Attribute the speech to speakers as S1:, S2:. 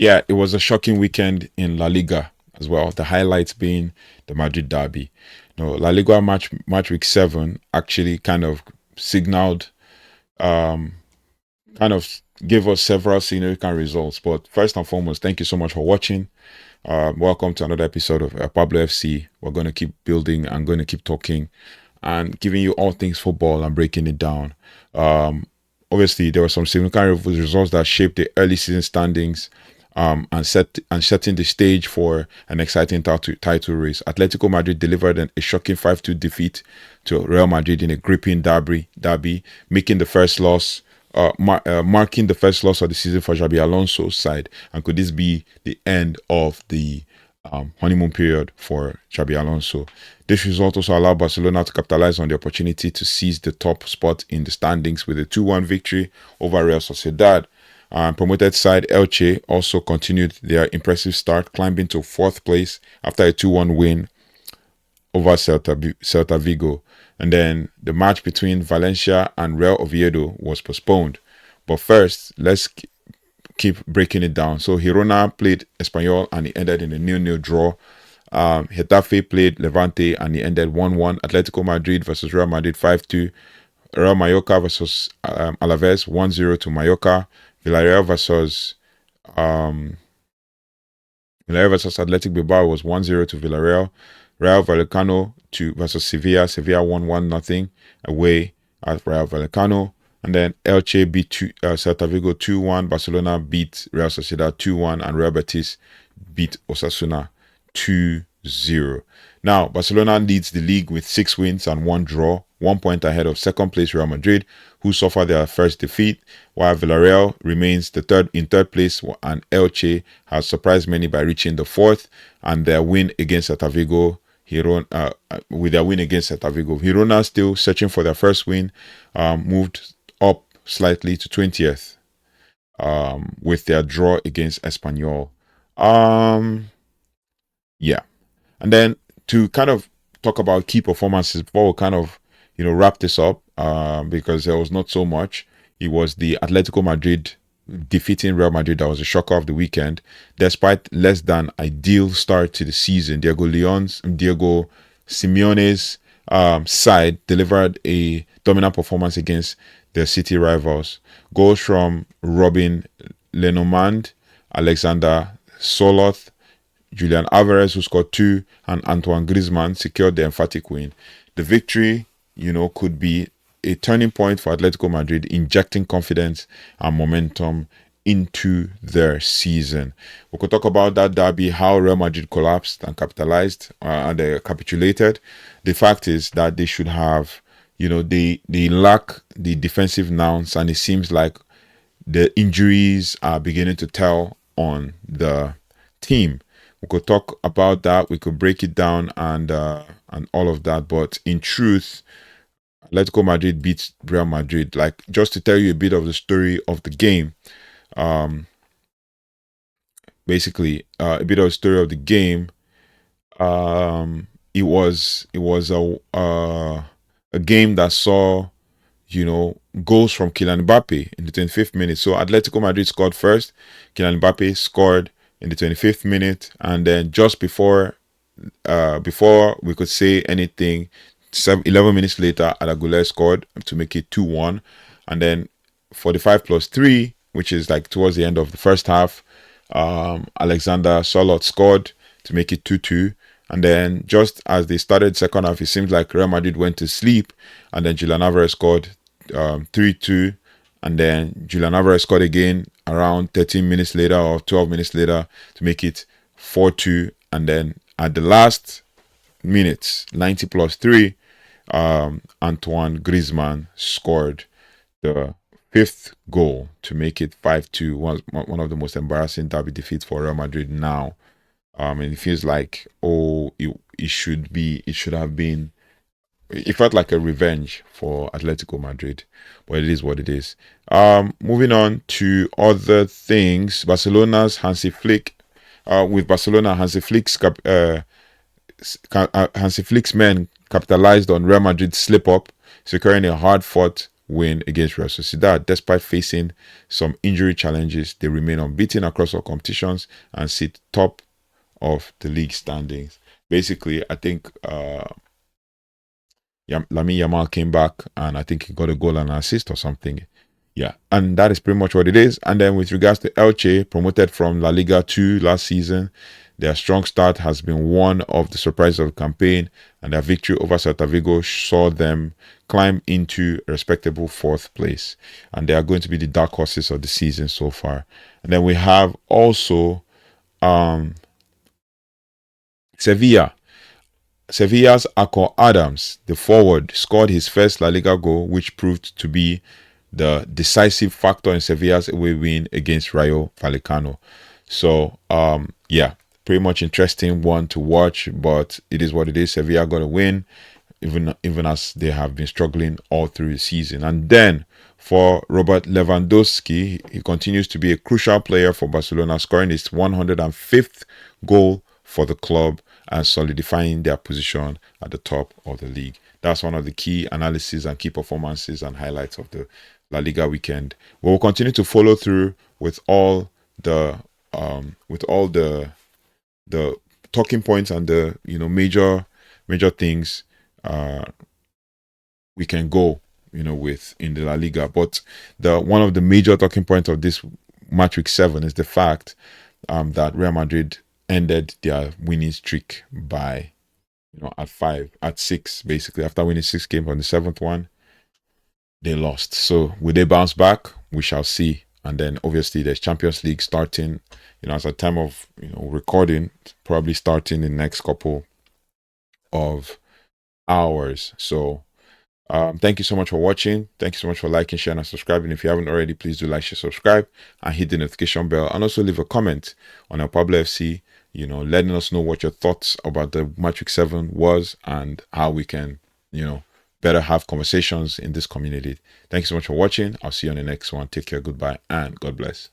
S1: Yeah, it was a shocking weekend in La Liga as well. The highlights being the Madrid derby. La Liga match week 7 actually kind of signaled, um, kind of gave us several significant results. But first and foremost, thank you so much for watching. Welcome to another episode of Pablo FC. We're going to keep building and going to keep talking and giving you all things football and breaking it down. Obviously, there were some significant results that shaped the early season standings, and setting the stage for an exciting title race. Atletico Madrid delivered a shocking 5-2 defeat to Real Madrid in a gripping derby, making the first loss. Marking the first loss of the season for Xabi Alonso's side, and could this be the end of the honeymoon period for Xabi Alonso? This result also allowed Barcelona to capitalize on the opportunity to seize the top spot in the standings with a 2-1 victory over Real Sociedad. Promoted side Elche also continued their impressive start, climbing to 4th place after a 2-1 win over Celta Vigo. And then the match between Valencia and Real Oviedo was postponed. But first, let's keep breaking it down. So Girona played Espanyol and it ended in a 0-0 draw. Getafe played Levante and it ended 1-1. Atletico Madrid versus Real Madrid 5-2. Real Mallorca versus Alaves 1-0 to Mallorca. Villarreal versus Athletic Bilbao was 1-0 to Villarreal. Rayo Vallecano versus Sevilla. Sevilla won 1-0 away at Rayo Vallecano. And then Elche beat Celta Vigo 2-1. Barcelona beat Real Sociedad 2-1. And Real Betis beat Osasuna 2-0. Now, Barcelona leads the league with 6 wins and 1 draw, 1 point ahead of second place Real Madrid, who suffered their first defeat, while Villarreal remains in third place, and Elche has surprised many by reaching the 4th, and their win against Celta Vigo. Girona still searching for their first win, moved up slightly to 20th, with their draw against Espanyol. Yeah. And then to kind of talk about key performances before we kind of, wrap this up, because there was not so much. It was the Atletico Madrid defeating Real Madrid that was a shocker of the weekend. Despite less than ideal start to the season, Diego Simeone's side delivered a dominant performance against their city rivals. Goals from Robin Lenormand, Alexander Soloth, Julián Álvarez, who scored 2, and Antoine Griezmann secured the emphatic win. The victory, could be a turning point for Atletico Madrid, injecting confidence and momentum into their season. We could talk about that derby, how Real Madrid collapsed and capitalized, and they capitulated. The fact is that they should have, they lack the defensive nouns, and it seems like the injuries are beginning to tell on the team. We could talk about that. We could break it down and all of that. But in truth, Atletico Madrid beats Real Madrid. Like, just to tell you a bit of the story of the game, basically, a bit of the story of the game. It was a game that saw, goals from Kylian Mbappe in the 25th minute. So Atletico Madrid scored first. Kylian Mbappe scored in the 25th minute, and then just before we could say anything, 11 minutes later, Alagoulé scored to make it 2-1, and then 45 plus 3, which is like towards the end of the first half, Alexander Soloth scored to make it 2-2, and then just as they started second half, it seems like Real Madrid went to sleep, and then Julián Álvarez scored 3-2, and then Julián Álvarez scored again around 13 minutes later or 12 minutes later to make it 4-2, and then at the last minutes, 90 plus 3, Antoine Griezmann scored the 5th goal to make it 5-2. One of the most embarrassing derby defeats for Real Madrid now. And it feels like, it should have been. It felt like a revenge for Atletico Madrid, but it is what it is. Moving on to other things, Hansi Flick's men capitalized on Real Madrid's slip-up, securing a hard-fought win against Real Sociedad. Despite facing some injury challenges, they remain unbeaten across all competitions and sit top of the league standings. Basically, I think Lamine Yamal came back and I think he got a goal and an assist or something. Yeah, and that is pretty much what it is. And then with regards to Elche, promoted from La Liga 2 last season, their strong start has been one of the surprises of the campaign, and their victory over Celta Vigo saw them climb into a respectable 4th place. And they are going to be the dark horses of the season so far. And then we have also Sevilla. Sevilla's Akor Adams, the forward, scored his first La Liga goal, which proved to be the decisive factor in Sevilla's away win against Rayo Vallecano. So, yeah, pretty much interesting one to watch, but it is what it is. Sevilla got a win, even as they have been struggling all through the season. And then for Robert Lewandowski, he continues to be a crucial player for Barcelona, scoring his 105th goal for the club and solidifying their position at the top of the league. That's one of the key analyses and key performances and highlights of the La Liga weekend. We will continue to follow through with all the talking points and the major things we can go with in the La Liga. But one of the major talking points of this match week 7 is the fact that Real Madrid ended their winning streak by at 6, basically. After winning 6 games on the 7th one, they lost. So will they bounce back? We shall see. And then obviously there's Champions League starting, as a time of recording, probably starting in the next couple of hours. So thank you so much for watching. Thank you so much for liking, sharing, and subscribing. If you haven't already, please do like, share, subscribe, and hit the notification bell. And also leave a comment on elPablo FC, letting us know what your thoughts about the match week 7 was and how we can, better have conversations in this community. Thank you so much for watching. I'll see you on the next one. Take care, goodbye, and God bless.